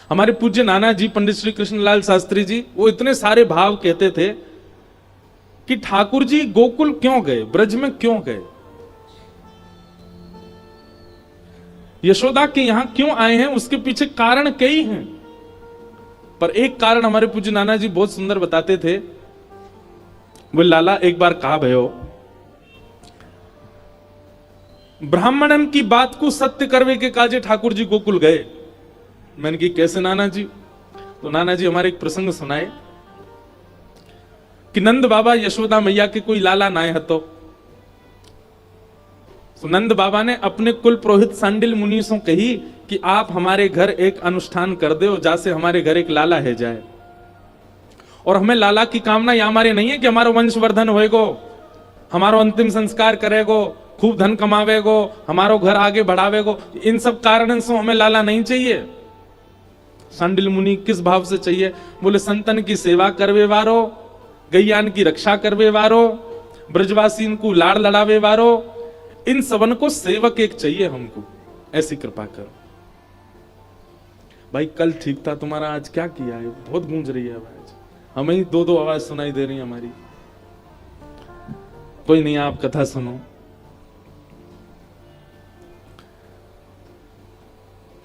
हमारे पूज्य नाना जी पंडित श्री कृष्णलाल शास्त्री जी वो इतने सारे भाव कहते थे कि ठाकुर जी गोकुल क्यों गए, ब्रज में क्यों गए, यशोदा के यहां क्यों आए हैं, उसके पीछे कारण कई हैं। पर एक कारण हमारे पूज्य नाना जी बहुत सुंदर बताते थे। वो लाला एक बार कहा भयो ब्राह्मणन की बात को सत्य करवे के काजे ठाकुर जी गोकुल गए। मैंने की कैसे नाना जी? तो नाना जी हमारे एक प्रसंग सुनाए कि नंद बाबा यशोदा मैया के कोई लाला नाय हतो। तो नंद बाबा ने अपने कुल पुरोहित सांडिल मुनि से कही कि आप हमारे घर एक अनुष्ठान कर दो जैसे हमारे घर एक लाला है जाए। और हमें लाला की कामना या हमारे नहीं है कि हमारा वंशवर्धन होएगो, हमारो अंतिम संस्कार करेगो, खूब धन कमावेगो, हमारो घर आगे बढ़ावेगो। इन सब कारण से हमें लाला नहीं चाहिए। सांडिल मुनि किस भाव से चाहिए? बोले संतन की सेवा करवे वारो, गैयान की रक्षा करवे वारो, ब्रजवासी को लाड़ लड़ावे वारो, इन सबन को सेवक एक चाहिए हमको, ऐसी कृपा करो। भाई कल ठीक था तुम्हारा, आज क्या किया है? बहुत गूंज रही है आवाज, हमें ही दो दो आवाज सुनाई दे रही है हमारी। कोई नहीं, आप कथा सुनो।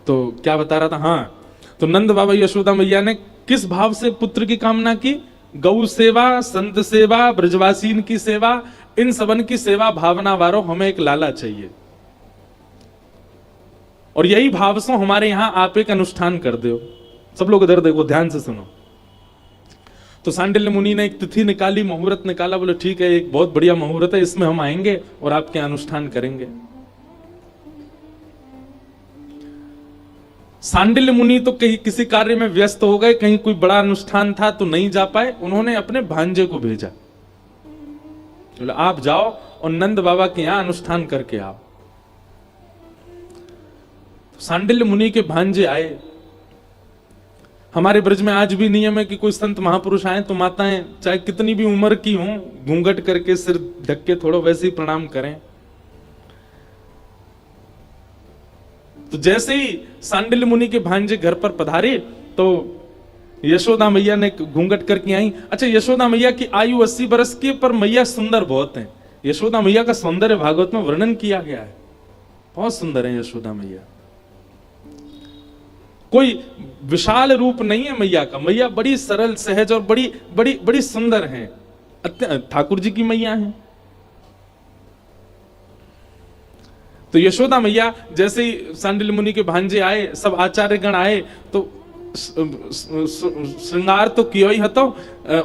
तो क्या बता रहा था? हाँ, तो नंद बाबा यशोदा मैया ने किस भाव से पुत्र की कामना की? गौ सेवा, संत सेवा, ब्रजवासीन की सेवा, इन सबन की सेवा भावना वारो हमें एक लाला चाहिए। और यही भाव से हमारे यहां आप एक अनुष्ठान कर दो। सब लोग इधर देखो, ध्यान से सुनो। तो सांडिल्य मुनि ने एक तिथि निकाली, मुहूर्त निकाला। बोले ठीक है, एक बहुत बढ़िया मुहूर्त है, इसमें हम आएंगे और आपके अनुष्ठान करेंगे। सांडिल्य मुनि तो कहीं किसी कार्य में व्यस्त हो गए, कहीं कोई बड़ा अनुष्ठान था तो नहीं जा पाए। उन्होंने अपने भांजे को भेजा, बोले आप जाओ और नंद बाबा के यहां अनुष्ठान करके आओ। तो सांडिल्य मुनि के भांजे आए। हमारे ब्रज में आज भी नियम है कि कोई संत महापुरुष आए तो माताएं चाहे कितनी भी उम्र की हों, घूंघट करके सिर ढक के थोड़ा वैसे ही प्रणाम करें। तो जैसे ही सांडिल्य मुनि के भांजे घर पर पधारे तो यशोदा मैया ने घूंघट करके आई। अच्छा, यशोदा मैया की आयु 80 वर्ष की, पर मैया सुंदर बहुत है। यशोदा मैया का सौंदर्य भागवत में वर्णन किया गया है, बहुत सुंदर है यशोदा मैया। कोई विशाल रूप नहीं है मैया का, मैया बड़ी सरल सहज और बड़ी बड़ी बड़ी सुंदर है। ठाकुर जी की मैया है। तो यशोदा मैया जैसे ही सांडिल्य मुनि के भांजे आए, सब आचार्यगण आए, तो श्रृंगार तो किया ही हतो,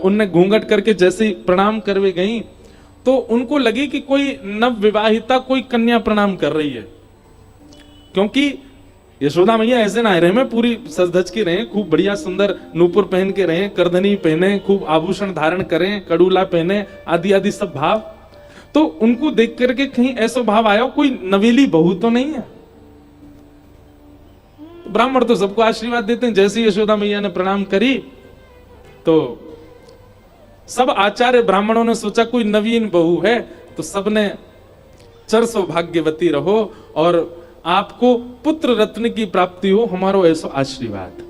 उनने घूंघट करके जैसे ही प्रणाम करवे गई तो उनको लगे कि कोई नव विवाहिता कोई कन्या प्रणाम कर रही है। क्योंकि यशोदा मैया ऐसे ना रहे में पूरी सज धज के रहे, खूब बढ़िया सुंदर नूपुर पहन के रहे, करधनी पहने, खूब आभूषण धारण करें, कड़ूला पहने, आदि आदि सब भाव। तो उनको देख करके कहीं ऐसा भाव आया कोई नवेली बहू तो नहीं है। तो ब्राह्मण तो सबको आशीर्वाद देते हैं। जैसे यशोदा मैया ने प्रणाम करी तो सब आचार्य ब्राह्मणों ने सोचा कोई नवीन बहू है, तो सबने चर सौभाग्यवती रहो और आपको पुत्र रत्न की प्राप्ति हो, हमारो ऐसा आशीर्वाद।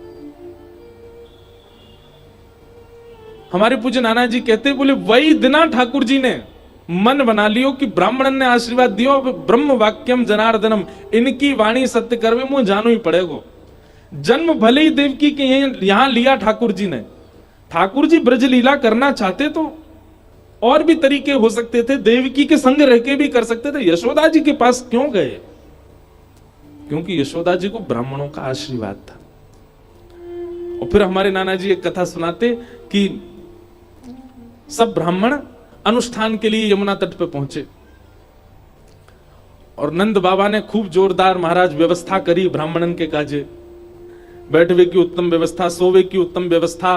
हमारे पूज्य नाना जी कहते, बोले वही दिना ठाकुर जी ने मन बना लियो कि ब्राह्मणन ने आशीर्वाद दियो, ब्रह्म वाक्यम जनार्दनम, इनकी वाणी सत्य करवे मुझे जानो ही पड़ेगो। जन्म भले ही देवकी के यहां लिया ठाकुर जी ने। ठाकुर जी ब्रज लीला करना चाहते तो और भी तरीके हो सकते थे, देवकी के संग रह के भी कर सकते थे। यशोदा जी के पास क्यों गए? क्योंकि यशोदा जी को ब्राह्मणों का आशीर्वाद था। और फिर हमारे नाना जी एक कथा सुनाते कि सब ब्राह्मण अनुष्ठान के लिए यमुना तट पे पहुंचे और नंद बाबा ने खूब जोरदार महाराज व्यवस्था करी ब्राह्मणन के काजे। बैठवे की उत्तम व्यवस्था, सोवे की उत्तम व्यवस्था,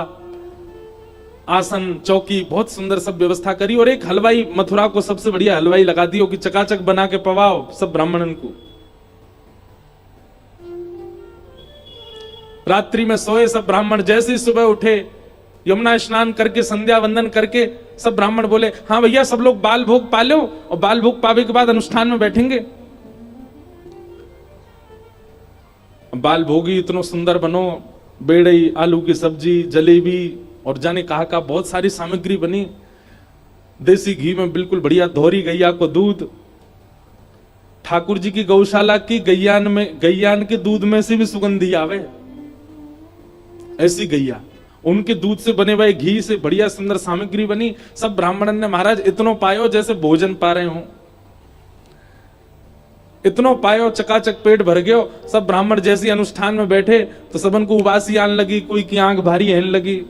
आसन चौकी बहुत सुंदर सब व्यवस्था करी। और एक हलवाई, मथुरा को सबसे बढ़िया हलवाई लगा दियो कि चकाचक बना के पवाओ सब ब्राह्मणन को। रात्रि में सोए सब ब्राह्मण, जैसे ही सुबह उठे यमुना स्नान करके संध्या वंदन करके सब ब्राह्मण बोले हाँ भैया सब लोग बाल भोग पा लो, और बाल भोग पावे के बाद अनुष्ठान में बैठेंगे। बाल भोगी इतनो सुंदर बनो, बेड़ई, आलू की सब्जी, जलेबी और जाने कहा बहुत सारी सामग्री बनी। देसी घी में बिल्कुल बढ़िया धोरी गैया को दूध। ठाकुर जी की गौशाला की गैयान के दूध में से भी सुगंधी आवे, ऐसी गैया, उनके दूध से बने हुए घी से बढ़िया सुंदर सामग्री बनी। सब ब्राह्मणन ने महाराज इतनो पायो जैसे भोजन पा रहे हो, इतनो पायो, चकाचक पेट भर गयो। सब ब्राह्मण जैसी अनुष्ठान में बैठे तो सबन को उबासी आने लगी, कोई की आंख भारी रहने लगी।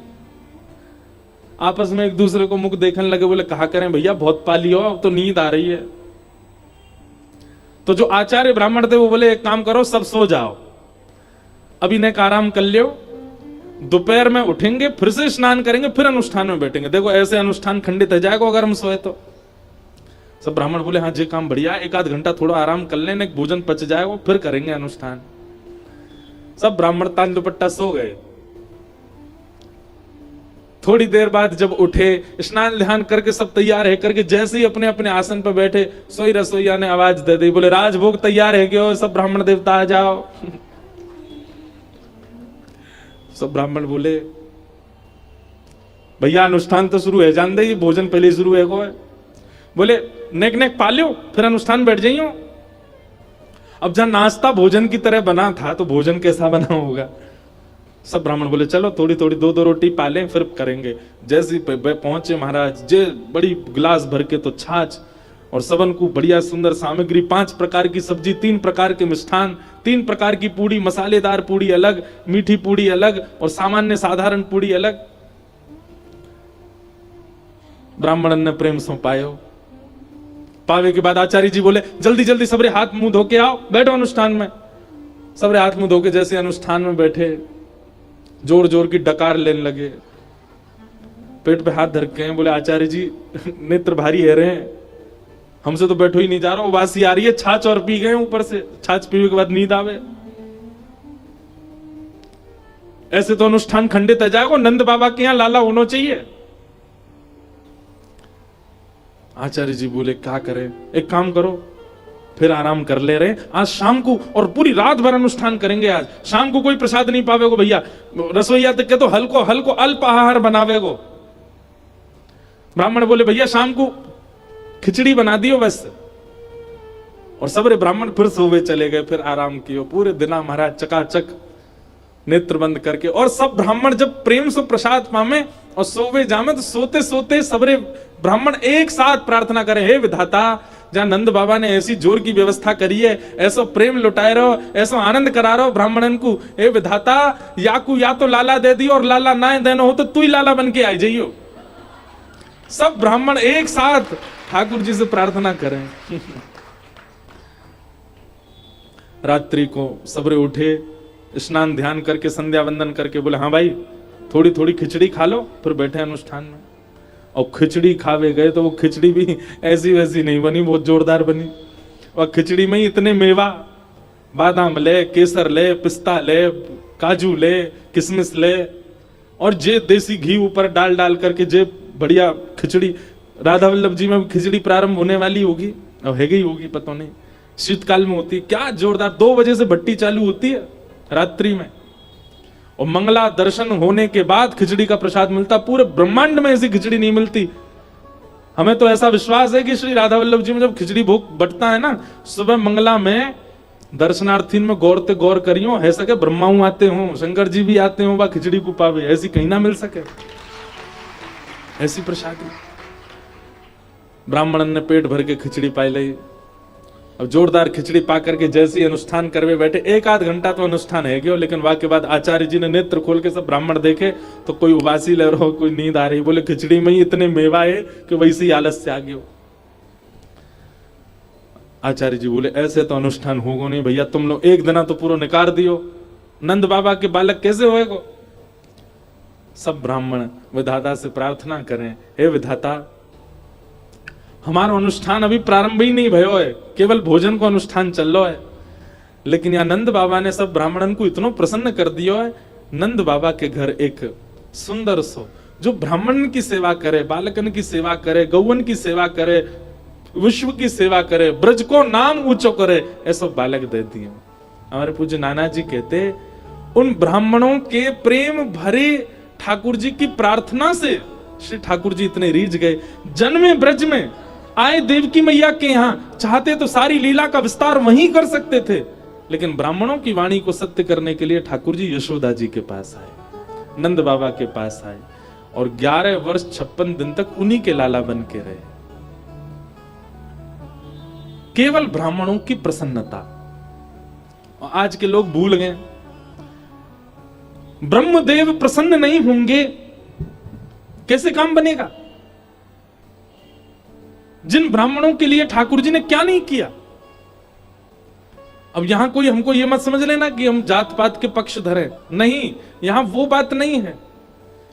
आपस में एक दूसरे को मुख देखने लगे, बोले कहा करें भैया बहुत पा लियो, अब तो नींद आ रही है। तो जो आचार्य ब्राह्मण थे वो बोले एक काम करो, सब सो जाओ, अभी ने आराम कर लियो, दोपहर में उठेंगे, फिर से स्नान करेंगे, फिर अनुष्ठान में बैठेंगे। देखो ऐसे अनुष्ठान खंडित हो जाएगा अगर हम सोए तो। सब ब्राह्मण बोले हाँ जी काम बढ़िया, एक आध घंटा थोड़ा आराम कर लेने, भोजन पच जाएगा, फिर करेंगे अनुष्ठान। सब ब्राह्मण तान दुपट्टा सो गए। थोड़ी देर बाद जब उठे, स्नान ध्यान करके सब तैयार है करके जैसे ही अपने अपने आसन पर बैठे, सोई रसोईया ने आवाज दे दी, बोले राजभोग तैयार है क्यों, सब ब्राह्मण देवता आ जाओ। सब ब्राह्मण बोले भैया अनुष्ठान तो शुरू है, जान दे भोजन पहले शुरू है को है। बोले नेक नेक पा लो फिर अनुष्ठान बैठ जाइयो। अब जहां नाश्ता भोजन की तरह बना था तो भोजन कैसा बना होगा। सब ब्राह्मण बोले चलो थोड़ी थोड़ी दो दो रोटी पा लें फिर करेंगे। जैसे पहुंचे महाराज, जे बड़ी गिलास भर के तो छाछ और सबन को बढ़िया सुंदर सामग्री, 5 प्रकार की सब्जी, 3 प्रकार के मिष्ठान, 3 प्रकार की पूड़ी, मसालेदार पूड़ी अलग, मीठी पूड़ी अलग और सामान्य साधारण पूड़ी अलग। ब्राह्मणन ने प्रेम सो पायो। पावे के बाद आचार्य जी बोले जल्दी जल्दी सबरे हाथ मुंह धो के आओ, बैठो अनुष्ठान में। सबरे हाथ मुंह धो के जैसे अनुष्ठान में बैठे, जोर जोर की डकार लेने लगे, पेट पे हाथ धर के बोले आचार्य जी नेत्र भारी है रहे हैं, हमसे तो बैठो ही नहीं जा रहा, उबासी आ रही है, छाछ और पी गए ऊपर से, छाछ पीने के बाद नींद आवे, ऐसे तो अनुष्ठान खंडित हो जाएगा, नंद बाबा के यहां लाला होना चाहिए। आचार्य जी बोले क्या करें, एक काम करो फिर आराम कर ले रहे, आज शाम को और पूरी रात भर अनुष्ठान करेंगे। आज शाम को कोई प्रसाद नहीं पावेगो भैया, रसोईया तक के तो हल्को हल्को अल्प आहार बनावेगो। ब्राह्मण बोले भैया शाम को खिचड़ी बना दियो बस। और सबरे ब्राह्मण फिर सोवे चले गए, फिर आराम कियो। पूरे दिन महाराज चकाचक नेत्र बंद करके, और सब ब्राह्मण जब प्रेम से प्रसाद पामे और सोवे जामे तो सोते सोते सबरे ब्राह्मण एक साथ प्रार्थना करें, हे विधाता जहां नंद बाबा ने ऐसी जोर की व्यवस्था करी है, ऐसा प्रेम लुटाए रहो, ऐसा आनंद करा रहो ब्राह्मणन को, हे विधाता या तो लाला दे दियो और लाला ना देना हो तो तू ही लाला बन के आ जाइयो। सब ब्राह्मण एक साथ ठाकुर जी से प्रार्थना करें। रात्रि को सबरे उठे, स्नान ध्यान करके संध्या वंदन करके बोले हाँ भाई थोड़ी थोड़ी खिचड़ी खा लो, फिर बैठे अनुष्ठान में। और खिचड़ी खावे गए तो वो खिचड़ी भी ऐसी वैसी नहीं बनी, बहुत जोरदार बनी। और खिचड़ी में ही इतने मेवा, बादाम ले, केसर ले, पिस्ता ले, काजू ले, किशमिश ले, और जे देसी घी ऊपर डाल डाल करके जे बढ़िया खिचड़ी। राधा वल्लभ जी में खिचड़ी प्रारंभ होने वाली होगी, और है गई होगी पता नहीं, शीतकाल में होती, क्या जोरदार। 2 बजे से भट्टी चालू होती है रात्रि में, और मंगला दर्शन होने के बाद खिचड़ी का प्रसाद मिलता। पूरे ब्रह्मांड में ऐसी खिचड़ी नहीं मिलती। हमें तो ऐसा विश्वास है कि श्री राधा वल्लभ जी में जब खिचड़ी भोग बटता है ना, सुबह मंगला में दर्शनार्थी में गौरते गौर करियो, है सके ब्रह्माऊ आते हो, शंकर जी भी आते हो, वह खिचड़ी को पावे, ऐसी कहीं ना मिल सके ऐसी प्रसादी। ब्राह्मणन ने पेट भर के खिचड़ी पाई ली। अब जोरदार खिचड़ी पा करके जैसे अनुष्ठान करवे बैठे, 1 आध घंटा तो अनुष्ठान है गयो, लेकिन वाह के बाद आचार्य जी ने नेत्र खोल के सब ब्राह्मण देखे तो कोई उबासी ले रहा हो, कोई नींद आ रही। बोले खिचड़ी में ही इतने मेवा है कि वैसे ही आलस से आ गयो। आचार्य जी बोले ऐसे तो अनुष्ठान होगा नहीं भैया, तुम लोग एक दिन तो पूरा निकार दियो, नंद बाबा के बालक कैसे होएगो। सब ब्राह्मण विधाता से प्रार्थना करें, हे विधाता हमारा अनुष्ठान अभी प्रारंभ ही नहीं भयो है, केवल भोजन को अनुष्ठान चल रहा है, लेकिन यहाँ नंद बाबा ने सब ब्राह्मणन को इतना प्रसन्न कर दिया है। नंद बाबा के घर एक सुंदर सो जो ब्राह्मण की सेवा करे, बालकन की सेवा करे, गौवन की सेवा करे, विश्व की सेवा करे, ब्रज को नाम ऊंचो करे, ऐसा बालक दे दिए। हमारे पूज्य नाना जी कहते उन ब्राह्मणों के प्रेम भरे ठाकुर जी की प्रार्थना से श्री ठाकुर जी इतने रीझ गए। जन्मे ब्रज में आए देवकी मैया के यहां, चाहते तो सारी लीला का विस्तार वहीं कर सकते थे, लेकिन ब्राह्मणों की वाणी को सत्य करने के लिए ठाकुर जी यशोदा जी के पास आए, नंद बाबा के पास आए और 11 वर्ष 56 दिन तक उन्हीं के लाला बन के रहे। केवल ब्राह्मणों की प्रसन्नता। और आज के लोग भूल गए, ब्रह्मदेव प्रसन्न नहीं होंगे कैसे काम बनेगा? जिन ब्राह्मणों के लिए ठाकुर जी ने क्या नहीं किया। अब यहां कोई हमको यह मत समझ लेना कि हम जात पात के पक्ष धरे, नहीं, यहां वो बात नहीं है।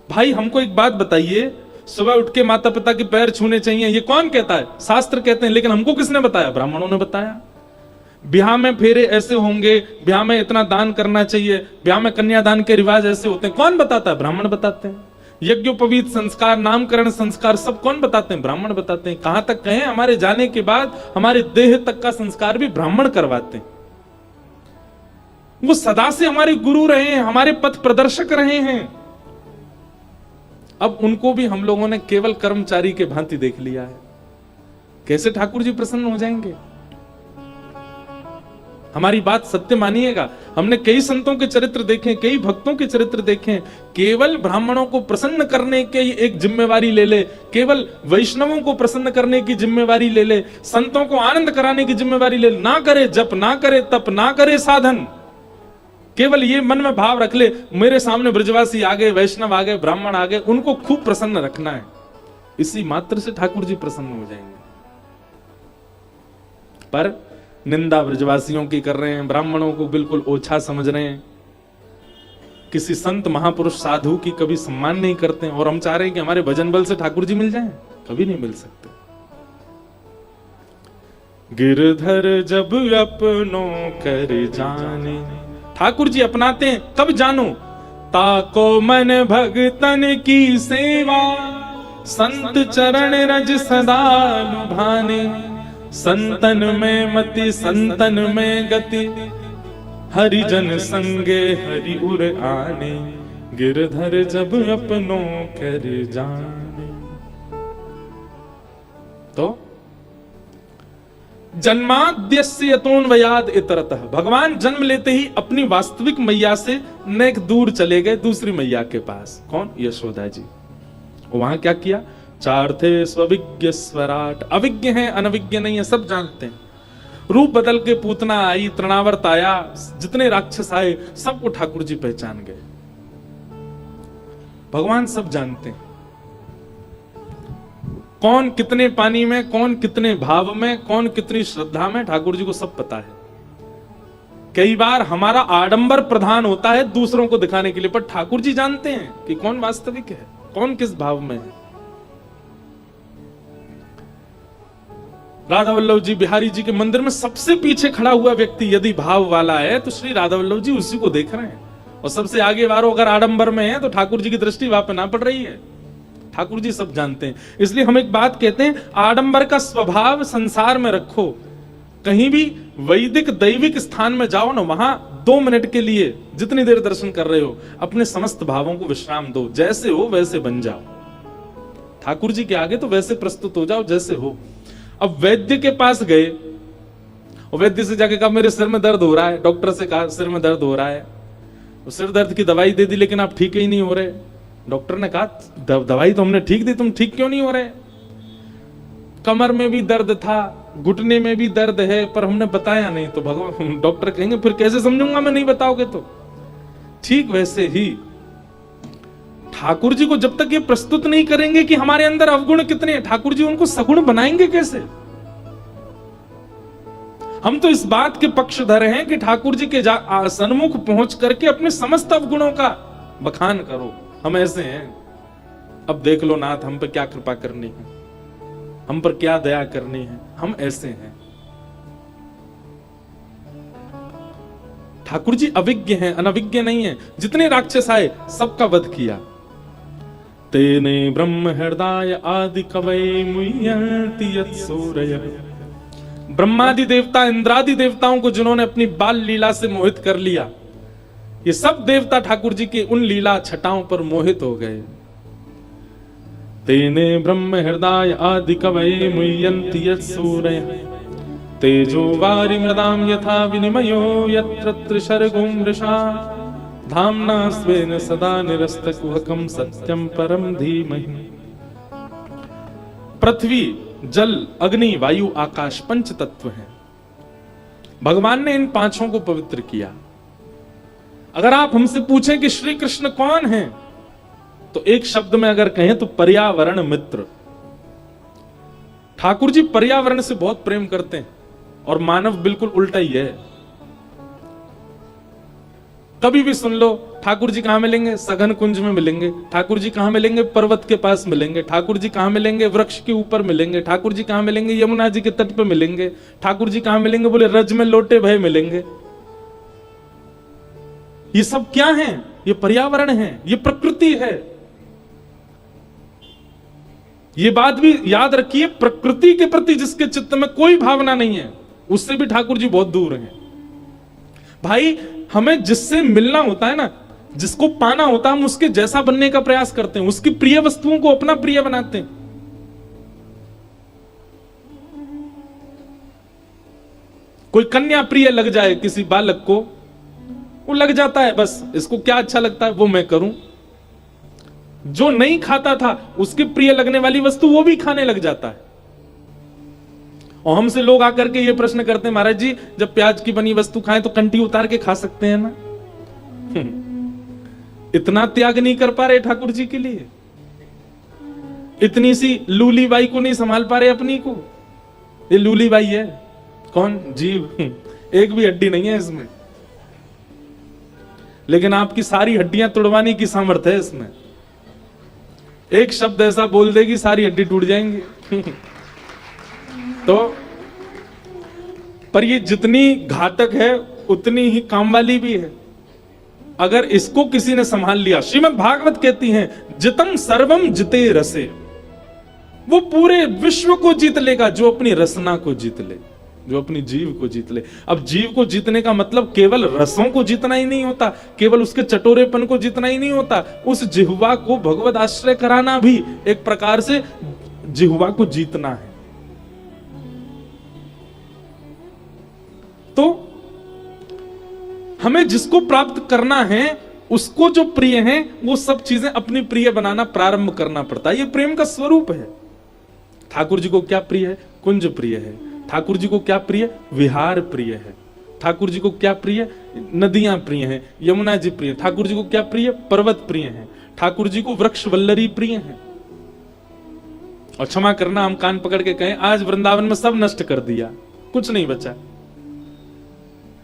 भाई हमको एक बात बताइए, सुबह उठ के माता पिता के पैर छूने चाहिए, ये कौन कहता है? शास्त्र कहते हैं, लेकिन हमको किसने बताया? ब्राह्मणों ने बताया। ब्याह में फेरे ऐसे होंगे, ब्याह में इतना दान करना चाहिए, ब्याह में कन्यादान के रिवाज ऐसे होते हैं, कौन बताता है? ब्राह्मण बताते हैं। यज्ञोपवीत संस्कार, नामकरण संस्कार सब कौन बताते हैं? ब्राह्मण बताते हैं। कहां तक कहें, हमारे जाने के बाद हमारे देह तक का संस्कार भी ब्राह्मण करवाते हैं। वो सदा से हमारे गुरु रहे हैं, हमारे पथ प्रदर्शक रहे हैं। अब उनको भी हम लोगों ने केवल कर्मचारी के भांति देख लिया है। कैसे ठाकुर जी प्रसन्न हो जाएंगे? हमारी बात सत्य मानिएगा, हमने कई संतों के चरित्र देखे, कई भक्तों के चरित्र देखे, केवल ब्राह्मणों को प्रसन्न करने की एक जिम्मेवारी ले ले, केवल वैष्णवों को प्रसन्न करने की जिम्मेवारी ले ले, संतों को आनंद कराने की जिम्मेवारी ले, ना करे जप, ना करे तप, ना करे साधन, केवल ये मन में भाव रख ले, मेरे सामने ब्रजवासी आ गए, वैष्णव आ गए, ब्राह्मण आ गए, उनको खूब प्रसन्न रखना है। इसी मात्र से ठाकुर जी प्रसन्न हो जाएंगे। पर निंदा ब्रजवासियों की कर रहे हैं, ब्राह्मणों को बिल्कुल ओछा समझ रहे हैं, किसी संत महापुरुष साधु की कभी सम्मान नहीं करते हैं, और हम चाह रहे हैं कि हमारे भजन बल से ठाकुर जी मिल जाएं। कभी नहीं मिल सकते। गिरधर जब अपनों कर जाने, ठाकुर जी अपनाते हैं, कब जानो? ताको मन भगतन की सेवा, संत चरण रज सदा लुभाने, संतन में मति संतन में गति, हरिजन संगे हरि उर आने, गिरधर जब अपनों कर जाने। तो जन्माद्यस्य यतोन्वयाद इतरतः, भगवान जन्म लेते ही अपनी वास्तविक मैया से नेक दूर चले गए दूसरी मैया के पास। कौन? यशोदा जी। वहां क्या किया? चार थे स्वविज्ञ स्वराट, अविज्ञ हैं, अनविज्ञ नहीं है, सब जानते हैं। रूप बदल के पूतना आई, तृणावर्त आया, जितने राक्षस आए सबको ठाकुर जी पहचान गए। भगवान सब जानते हैं, कौन कितने पानी में, कौन कितने भाव में, कौन कितनी श्रद्धा में, ठाकुर जी को सब पता है। कई बार हमारा आडंबर प्रधान होता है दूसरों को दिखाने के लिए, पर ठाकुर जी जानते हैं कि कौन वास्तविक है, कौन किस भाव में है। राधा वल्लभ जी, बिहारी जी के मंदिर में सबसे पीछे खड़ा हुआ व्यक्ति यदि भाव वाला है तो श्री राधा वल्लभ जी उसी को देख रहे हैं, और सबसे आगे वालों अगर आडंबर में है तो ठाकुर जी की दृष्टि वहां पे ना पड़ रही है। ठाकुर जी सब जानते हैं। इसलिए हम एक बात कहते हैं, आडंबर का स्वभाव संसार में रखो, कहीं भी वैदिक दैविक स्थान में जाओ ना, वहां 2 मिनट के लिए जितनी देर दर्शन कर रहे हो अपने समस्त भावों को विश्राम दो, जैसे हो वैसे बन जाओ। ठाकुर जी के आगे तो वैसे प्रस्तुत हो जाओ जैसे हो। अब वैद्य के पास गए और वैद्य से जाके कहा मेरे सिर में दर्द हो रहा है, डॉक्टर से कहा सिर में दर्द हो रहा है, सिर दर्द की दवाई दे दी लेकिन आप ठीक ही नहीं हो रहे। डॉक्टर ने कहा दवाई तो हमने ठीक दी, तुम ठीक क्यों नहीं हो रहे? कमर में भी दर्द था, घुटने में भी दर्द है, पर हमने बताया नहीं। तो भगवान डॉक्टर कहेंगे फिर कैसे समझूंगा मैं, नहीं बताओगे तो। ठीक वैसे ही ठाकुर जी को जब तक ये प्रस्तुत नहीं करेंगे कि हमारे अंदर अवगुण कितने हैं, ठाकुर जी उनको सगुण बनाएंगे कैसे? हम तो इस बात के पक्षधर हैं कि ठाकुर जी के सन्मुख पहुंच करके अपने समस्त अवगुणों का बखान करो। हम ऐसे हैं, अब देख लो नाथ हम पर क्या कृपा करनी है, हम पर क्या दया करनी है, हम ऐसे हैं। ठाकुर जी अविज्ञ हैं, अनविज्ञ नहीं है। जितने राक्षस आए सबका वध किया। तेने ब्रह्म हृदय आदि कवये मुह्यन्ति यत्सूरयः, ब्रह्मादि देवता इंद्रादि देवताओं को जिन्होंने अपनी बाल लीला से मोहित कर लिया, ये सब देवता ठाकुर जी के उन लीला छटाओं पर मोहित हो गए। तेने ब्रह्म हृदय आदि कवये मुह्यन्ति यत्सूरयः तेजो वारि मृदाम यथा विनिमयो यत्र शर्गो मृषा धाम्ना स्वेन सदा निरस्तकुहकं सत्यं परम धीमहि। पृथ्वी, जल, अग्नि, वायु, आकाश पंच तत्व हैं। भगवान ने इन पांचों को पवित्र किया। अगर आप हमसे पूछें कि श्री कृष्ण कौन है, तो एक शब्द में अगर कहें तो पर्यावरण मित्र। ठाकुर जी पर्यावरण से बहुत प्रेम करते हैं और मानव बिल्कुल उल्टा ही है। कभी भी सुन लो, ठाकुर जी कहां मिलेंगे? सघन कुंज में मिलेंगे। ठाकुर जी कहां मिलेंगे? पर्वत के पास मिलेंगे। ठाकुर जी कहां मिलेंगे? वृक्ष के ऊपर मिलेंगे। ठाकुर जी कहां मिलेंगे? यमुना जी के तट पे मिलेंगे। ठाकुर जी कहां मिलेंगे? बोले रज में लोटे भय मिलेंगे। ये सब क्या है? ये पर्यावरण है, ये प्रकृति है। ये बात भी याद रखिए, प्रकृति के प्रति जिसके चित्त में कोई भावना नहीं है, उससे भी ठाकुर जी बहुत दूर हैं। भाई, हमें जिससे मिलना होता है ना, जिसको पाना होता है, हम उसके जैसा बनने का प्रयास करते हैं, उसकी प्रिय वस्तुओं को अपना प्रिय बनाते हैं। कोई कन्या प्रिय लग जाए किसी बालक को, वो लग जाता है, बस इसको क्या अच्छा लगता है वो मैं करूं। जो नहीं खाता था उसके प्रिय लगने वाली वस्तु वो भी खाने लग जाता है। और हमसे लोग आकर के ये प्रश्न करते हैं, महाराज जी जब प्याज की बनी वस्तु खाएं तो कंठी उतार के खा सकते हैं ना? इतना त्याग नहीं कर पा रहे ठाकुर जी के लिए? इतनी सी लूली बाई को नहीं संभाल पा रहे अपनी को? ये लूली बाई है कौन? जीव। एक भी हड्डी नहीं है इसमें, लेकिन आपकी सारी हड्डियां तोड़वाने की सामर्थ्य है इसमें। एक शब्द ऐसा बोल देगी सारी हड्डी टूट जाएंगी। तो पर ये जितनी घातक है उतनी ही काम वाली भी है। अगर इसको किसी ने संभाल लिया, श्रीमद् भागवत कहती है जितम सर्वम जिते रसे, वो पूरे विश्व को जीत लेगा जो अपनी रसना को जीत ले, जो अपनी जीव को जीत ले। अब जीव को जीतने का मतलब केवल रसों को जीतना ही नहीं होता, केवल उसके चटोरेपन को जीतना ही नहीं होता, उस जिह्वा को भगवद आश्रय कराना भी एक प्रकार से जिह्वा को जीतना है। तो हमें जिसको प्राप्त करना है, उसको जो प्रिय है, वो सब चीजें अपनी प्रिय बनाना प्रारंभ करना पड़ता है। ये प्रेम का स्वरूप है। ठाकुर जी को क्या प्रिय है? कुंज प्रिय है। ठाकुर जी को क्या प्रिय? विहार प्रिय है। ठाकुर जी को क्या प्रिय? नदियां प्रिय हैं, यमुना जी प्रिय। ठाकुर जी को क्या प्रिय? पर्वत प्रिय हैं। ठाकुर जी को वृक्ष वल्लरी प्रिय हैं। और क्षमा करना, हम कान पकड़ के कहें आज वृंदावन में सब नष्ट कर दिया, कुछ नहीं बचा।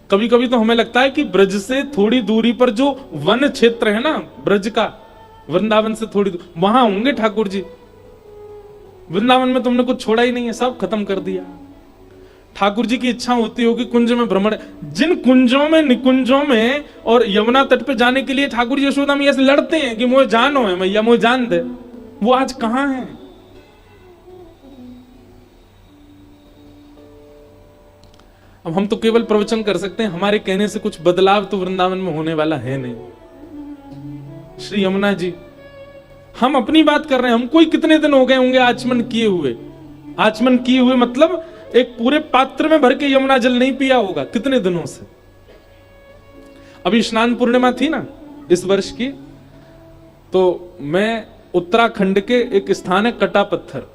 कभी कभी तो हमें लगता है कि ब्रज से थोड़ी दूरी पर जो वन क्षेत्र है ना ब्रज का, वृंदावन से थोड़ी दूर, वहां होंगे ठाकुर जी। वृंदावन में तुमने कुछ छोड़ा ही नहीं है, सब खत्म कर दिया। ठाकुर जी की इच्छा होती होगी कुंज में भ्रमण, जिन कुंजों में, निकुंजों में और यमुना तट पे जाने के लिए ठाकुर जी यशोदा मैया से लड़ते हैं कि मुझे जानो है मैया, मुझे जान दे, वो आज कहां है? अब हम तो केवल प्रवचन कर सकते हैं, हमारे कहने से कुछ बदलाव तो वृंदावन में होने वाला है नहीं। श्री यमुना जी, हम अपनी बात कर रहे हैं, हमको कितने दिन हो गए होंगे आचमन किए हुए? आचमन किए हुए मतलब एक पूरे पात्र में भर के यमुना जल नहीं पिया होगा कितने दिनों से। अभी स्नान पूर्णिमा थी ना इस वर्ष की, तो मैं उत्तराखंड के एक स्थान है कटा पत्थर,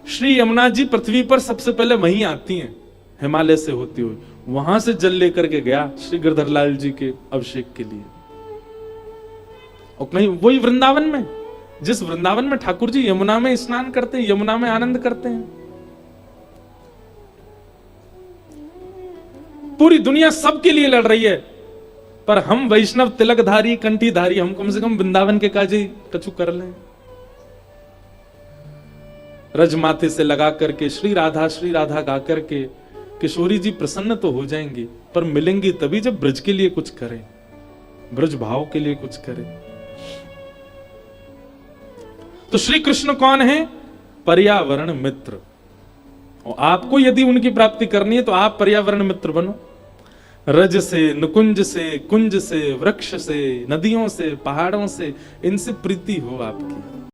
श्री यमुना जी पृथ्वी पर सबसे पहले वहीं आती हैं हिमालय से होती हुई, वहां से जल लेकर के गया श्री गिरधरलाल जी के अभिषेक के लिए। और कहीं वही वृंदावन में, जिस वृंदावन में ठाकुर जी यमुना में स्नान करते हैं, यमुना में आनंद करते हैं। पूरी दुनिया सबके लिए लड़ रही है, पर हम वैष्णव तिलकधारी कंठीधारी, हम कम से कम वृंदावन के काजे कछु कर लें। रज माथे से लगा करके श्री राधा गा करके किशोरी जी प्रसन्न तो हो जाएंगी, पर मिलेंगी तभी जब ब्रज के लिए कुछ करें, ब्रज भाव के लिए कुछ करें। तो श्री कृष्ण कौन है? पर्यावरण मित्र। और आपको यदि उनकी प्राप्ति करनी है तो आप पर्यावरण मित्र बनो। रज से, नुकुंज से, कुंज से, वृक्ष से, नदियों से, पहाड़ों से, इनसे प्रीति हो आपकी।